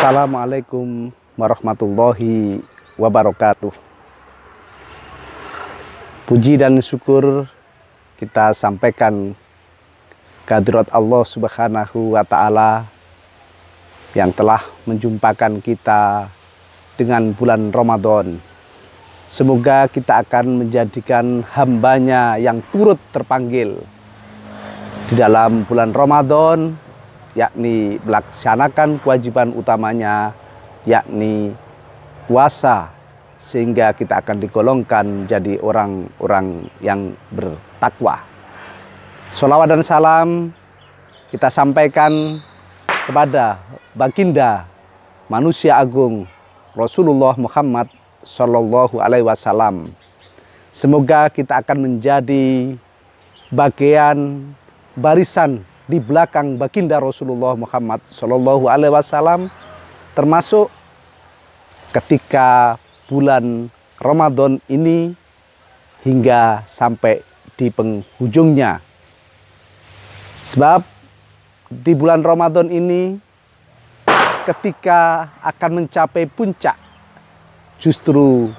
Assalamualaikum warahmatullahi wabarakatuh. Puji dan syukur kita sampaikan kehadirat Allah Subhanahu wa Ta'ala yang telah menjumpakan kita dengan bulan Ramadan. Semoga kita akan menjadikan hambanya yang turut terpanggil di dalam bulan Ramadan, yakni melaksanakan kewajiban utamanya, yakni puasa, sehingga kita akan digolongkan jadi orang-orang yang bertakwa. Sholawat dan salam kita sampaikan kepada baginda manusia agung Rasulullah Muhammad Sallallahu Alaihi Wasallam. Semoga kita akan menjadi bagian barisan di belakang baginda Rasulullah Muhammad Sallallahu Alaihi Wasallam, termasuk ketika bulan Ramadan ini hingga sampai di penghujungnya. Sebab di bulan Ramadan ini ketika akan mencapai puncak, justru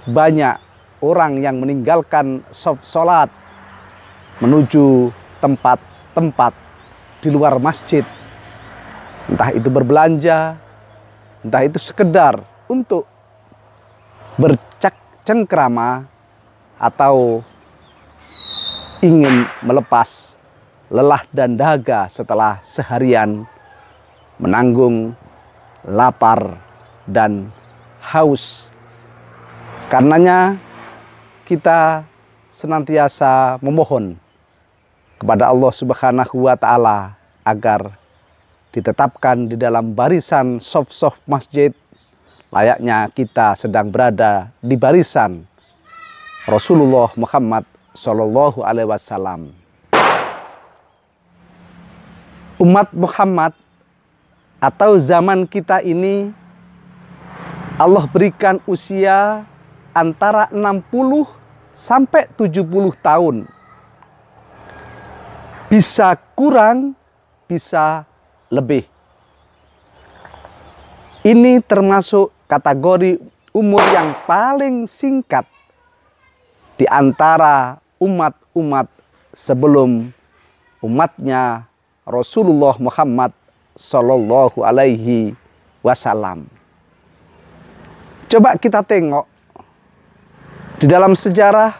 banyak orang yang meninggalkan sholat menuju tempat-tempat di luar masjid. Entah itu berbelanja, entah itu sekedar untuk bercengkrama atau ingin melepas lelah dan dahaga setelah seharian menanggung lapar dan haus. Karenanya kita senantiasa memohon kepada Allah Subhanahu wa Ta'ala agar ditetapkan di dalam barisan saf-saf masjid, layaknya kita sedang berada di barisan Rasulullah Muhammad Sallallahu Alaihi Wasallam. Umat Muhammad atau zaman kita ini Allah berikan usia antara 60 sampai 70 tahun. Bisa kurang, bisa lebih. Ini termasuk kategori umur yang paling singkat di antara umat-umat sebelum umatnya Rasulullah Muhammad Sallallahu Alaihi Wasallam. Coba kita tengok di dalam sejarah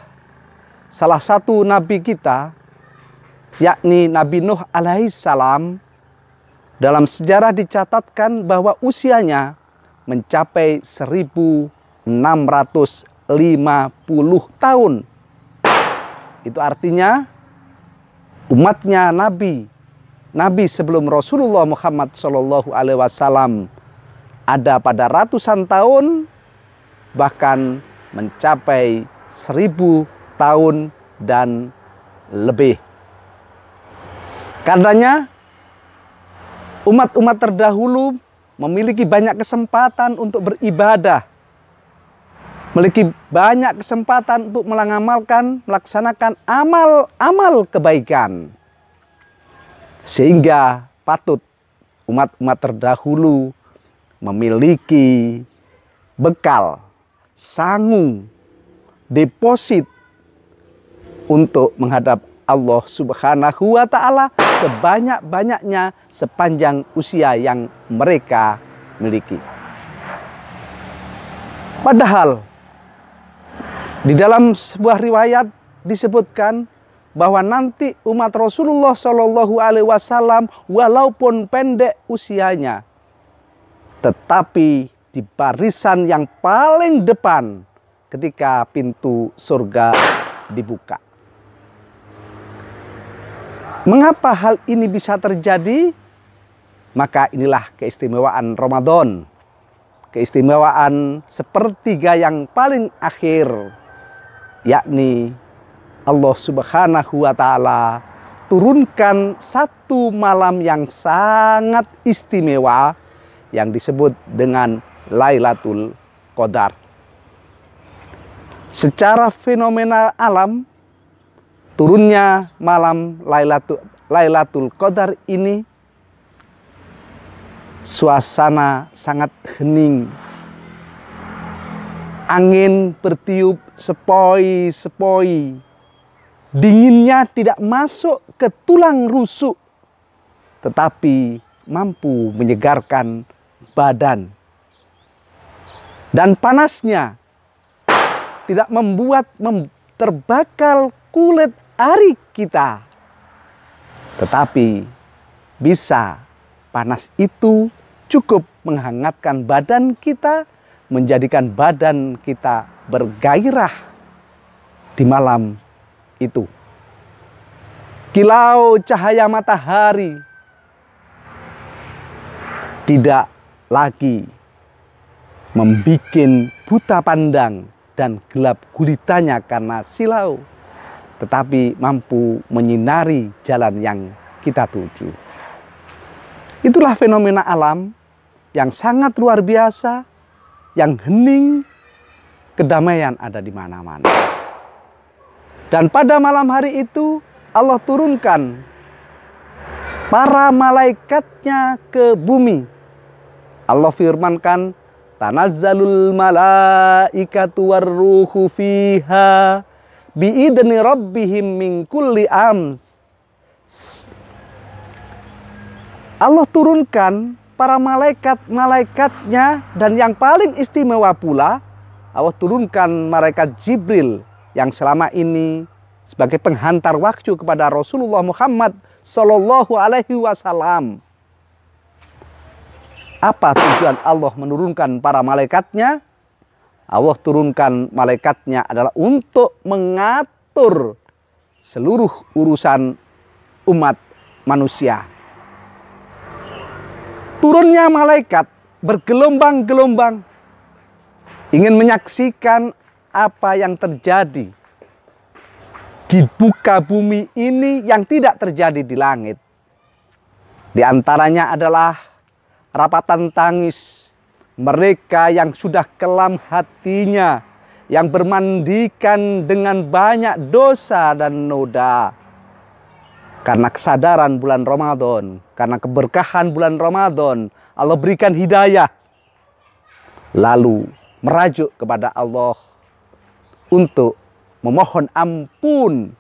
salah satu nabi kita, yakni Nabi Nuh alaihissalam. Dalam sejarah dicatatkan bahwa usianya mencapai 1650 tahun. Itu artinya umatnya Nabi sebelum Rasulullah Muhammad Sallallahu Alaihi Wasallam ada pada ratusan tahun, bahkan mencapai 1000 tahun dan lebih. Karenanya umat-umat terdahulu memiliki banyak kesempatan untuk beribadah, memiliki banyak kesempatan untuk melaksanakan amal-amal kebaikan. Sehingga patut umat-umat terdahulu memiliki bekal, sangu, deposit untuk menghadap Allah Subhanahu wa Ta'ala sebanyak-banyaknya sepanjang usia yang mereka miliki. Padahal di dalam sebuah riwayat disebutkan bahwa nanti umat Rasulullah Shallallahu Alaihi Wasallam walaupun pendek usianya, tetapi di barisan yang paling depan ketika pintu surga dibuka. Mengapa hal ini bisa terjadi? Maka inilah keistimewaan Ramadan. Keistimewaan sepertiga yang paling akhir, yakni Allah Subhanahu wa Ta'ala turunkan satu malam yang sangat istimewa yang disebut dengan Lailatul Qadar. Secara fenomena alam, turunnya malam Lailatul Qadar ini Suasana sangat hening. Angin bertiup sepoi-sepoi. Dinginnya tidak masuk ke tulang rusuk, tetapi mampu menyegarkan badan. Dan panasnya tidak membuat terbakar kulit ari kita, tetapi bisa panas itu cukup menghangatkan badan kita, menjadikan badan kita bergairah di malam itu. Kilau cahaya matahari tidak lagi membikin buta pandang dan gelap gulitanya karena silau, tetapi mampu menyinari jalan yang kita tuju. Itulah fenomena alam yang sangat luar biasa, yang hening, kedamaian ada di mana-mana. Dan pada malam hari itu Allah turunkan para malaikatnya ke bumi. Allah firmankan, tanazzalul malaikatu warruhu fiha biidni rabbihim min kulli am. Allah turunkan para malaikatnya, dan yang paling istimewa pula Allah turunkan malaikat Jibril yang selama ini sebagai penghantar wahyu kepada Rasulullah Muhammad Sallallahu Alaihi Wasallam. Apa tujuan Allah menurunkan para malaikatnya? Allah turunkan malaikatnya adalah untuk mengatur seluruh urusan umat manusia. Turunnya malaikat bergelombang-gelombang, ingin menyaksikan apa yang terjadi di muka bumi ini yang tidak terjadi di langit. Di antaranya adalah rapatan tangis mereka yang sudah kelam hatinya, yang bermandikan dengan banyak dosa dan noda. Karena kesadaran bulan Ramadan, karena keberkahan bulan Ramadan, Allah berikan hidayah. Lalu merajuk kepada Allah untuk memohon ampun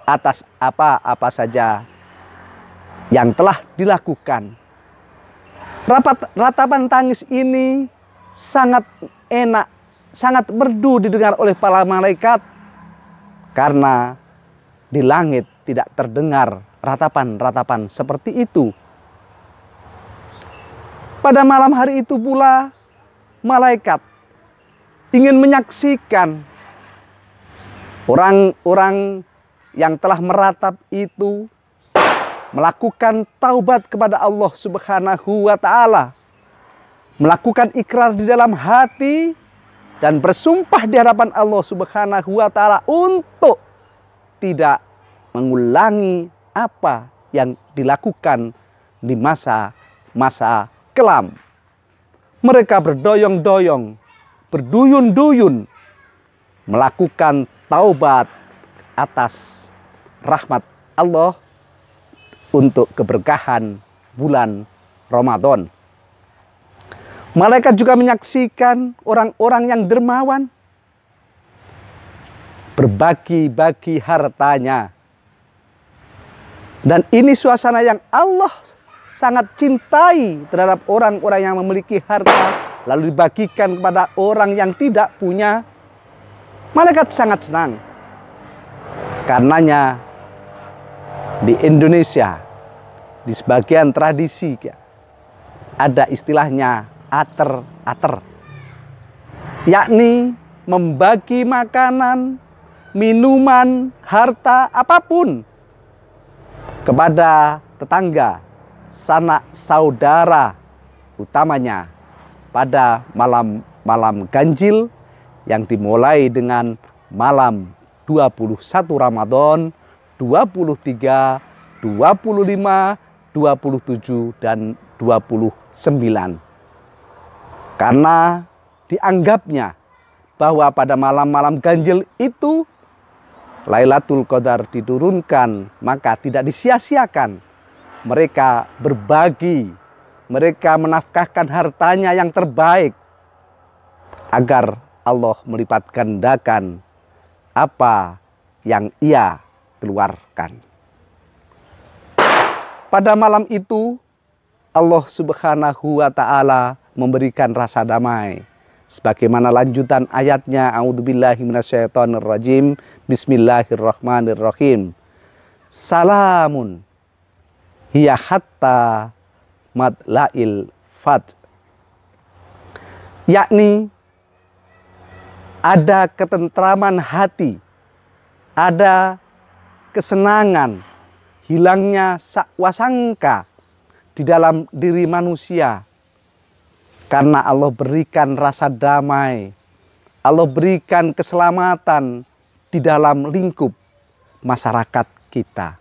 atas apa-apa saja yang telah dilakukan. Ratapan tangis ini sangat enak, sangat merdu didengar oleh para malaikat, karena di langit tidak terdengar ratapan-ratapan seperti itu. Pada malam hari itu pula malaikat ingin menyaksikan orang-orang yang telah meratap itu melakukan taubat kepada Allah Subhanahu wa Ta'ala, melakukan ikrar di dalam hati dan bersumpah di hadapan Allah Subhanahu wa Ta'ala untuk tidak mengulangi apa yang dilakukan di masa-masa kelam. Mereka berdoyong-doyong, berduyun-duyun melakukan taubat atas rahmat Allah untuk keberkahan bulan Ramadan. Malaikat juga menyaksikan orang-orang yang dermawan berbagi-bagi hartanya. Dan ini suasana yang Allah sangat cintai terhadap orang-orang yang memiliki harta, lalu dibagikan kepada orang yang tidak punya. Malaikat sangat senang. Karenanya di Indonesia, di sebagian tradisi ada istilahnya ater-ater, yakni membagi makanan, minuman, harta, apapun kepada tetangga, sanak saudara, utamanya pada malam ganjil yang dimulai dengan malam 21 Ramadan, 23, 25, 27, dan 29. Karena dianggapnya bahwa pada malam-malam ganjil itu Lailatul Qadar diturunkan, maka tidak disia-siakan mereka berbagi mereka menafkahkan hartanya yang terbaik agar Allah melipat gandakan apa yang ia keluarkan. Pada malam itu Allah Subhanahu wa ta'ala memberikan rasa damai. Sebagaimana lanjutan ayatnya, a'udzubillahi minasyaitonirrajim, bismillahirrahmanirrahim. Salamun hiya hatta madla'il fajr. Yakni ada ketentraman hati, ada kesenangan, hilangnya wasangka di dalam diri manusia. Karena Allah berikan rasa damai, Allah berikan keselamatan di dalam lingkup masyarakat kita.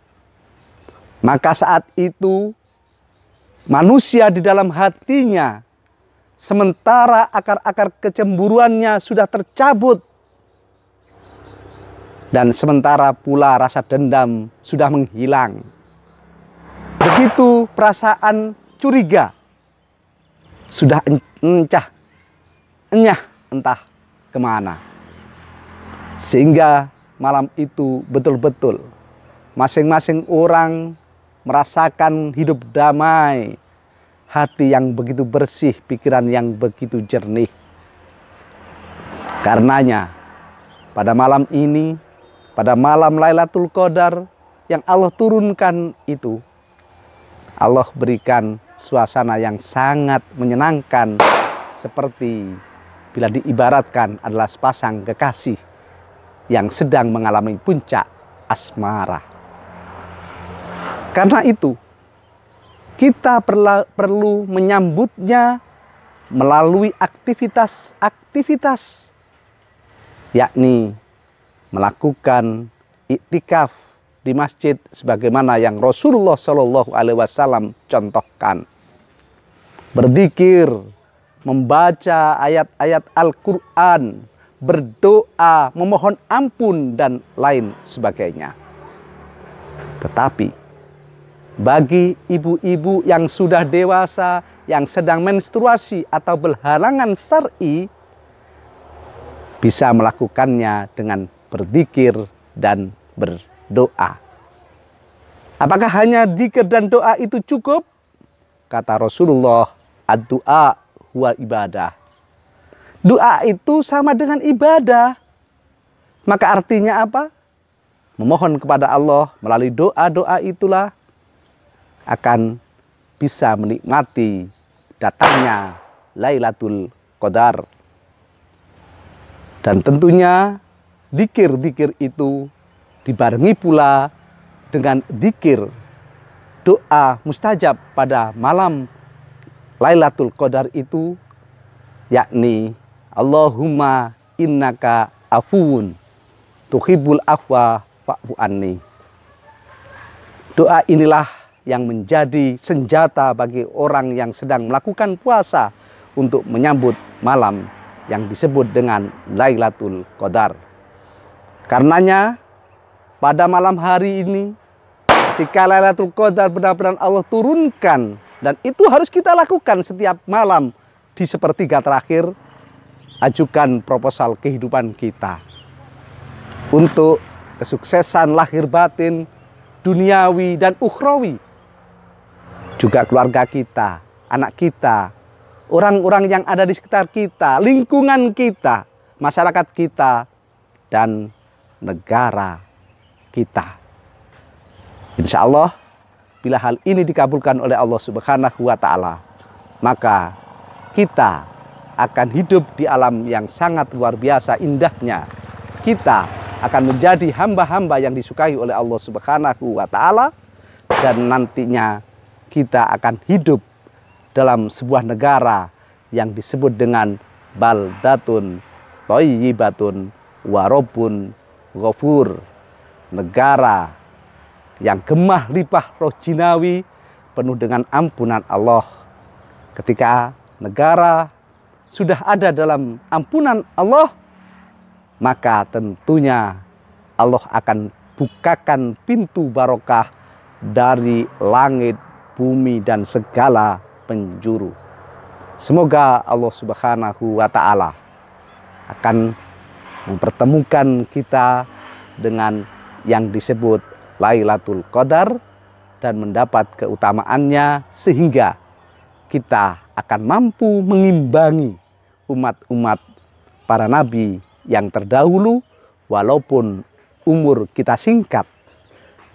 Maka saat itu manusia di dalam hatinya, sementara akar-akar kecemburuannya sudah tercabut, dan sementara pula rasa dendam sudah menghilang. Begitu perasaan curiga sudah enyah entah kemana. Sehingga malam itu betul-betul masing-masing orang merasakan hidup damai, hati yang begitu bersih, pikiran yang begitu jernih. Karenanya pada malam ini, pada malam Lailatul Qadar yang Allah turunkan itu, Allah berikan suasana yang sangat menyenangkan, seperti bila diibaratkan adalah sepasang kekasih yang sedang mengalami puncak asmara. Karena itu kita perlu menyambutnya melalui aktivitas-aktivitas, yakni melakukan iktikaf di masjid sebagaimana yang Rasulullah Shallallahu Alaihi Wasallam contohkan. Berzikir, membaca ayat-ayat Al-Quran, berdoa, memohon ampun, dan lain sebagainya. Tetapi bagi ibu-ibu yang sudah dewasa, yang sedang menstruasi atau berhalangan syar'i, bisa melakukannya dengan berzikir dan berdoa. Apakah hanya zikir dan doa itu cukup? Kata Rasulullah, ad-du'a huwa ibadah. Doa itu sama dengan ibadah. Maka artinya apa? Memohon kepada Allah melalui doa-doa itulah akan bisa menikmati datangnya Lailatul Qadar. Dan tentunya zikir-zikir itu dibarengi pula dengan zikir doa mustajab pada malam Lailatul Qadar itu, yakni Allahumma innaka afuwun tuhibbul afwa fa'fu anni. Doa inilah yang menjadi senjata bagi orang yang sedang melakukan puasa untuk menyambut malam yang disebut dengan Lailatul Qadar. Karenanya pada malam hari ini, ketika Lailatul Qadar benar-benar Allah turunkan, dan itu harus kita lakukan setiap malam di sepertiga terakhir, ajukan proposal kehidupan kita untuk kesuksesan lahir batin, duniawi dan ukhrawi. Juga keluarga kita, anak kita, orang-orang yang ada di sekitar kita, lingkungan kita, masyarakat kita, dan negara kita. Insya Allah, bila hal ini dikabulkan oleh Allah Subhanahu wa ta'ala, maka kita akan hidup di alam yang sangat luar biasa indahnya. Kita akan menjadi hamba-hamba yang disukai oleh Allah Subhanahu wa ta'ala, dan nantinya kita akan hidup dalam sebuah negara yang disebut dengan baldatun thayyibatun wa rabbun ghafur, negara yang gemah limpah roh jinawi, penuh dengan ampunan Allah. Ketika negara sudah ada dalam ampunan Allah, maka tentunya Allah akan bukakan pintu barokah dari langit, bumi, dan segala penjuru. Semoga Allah Subhanahu wa Ta'ala akan mempertemukan kita dengan yang disebut Lailatul Qadar dan mendapat keutamaannya, sehingga kita akan mampu mengimbangi umat-umat para nabi yang terdahulu. Walaupun umur kita singkat,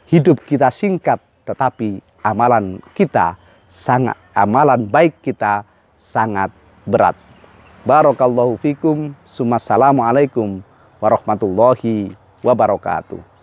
hidup kita singkat, tetapi amalan baik kita sangat berat. Barakallahu fikum. Assalamualaikum warahmatullahi wabarakatuh.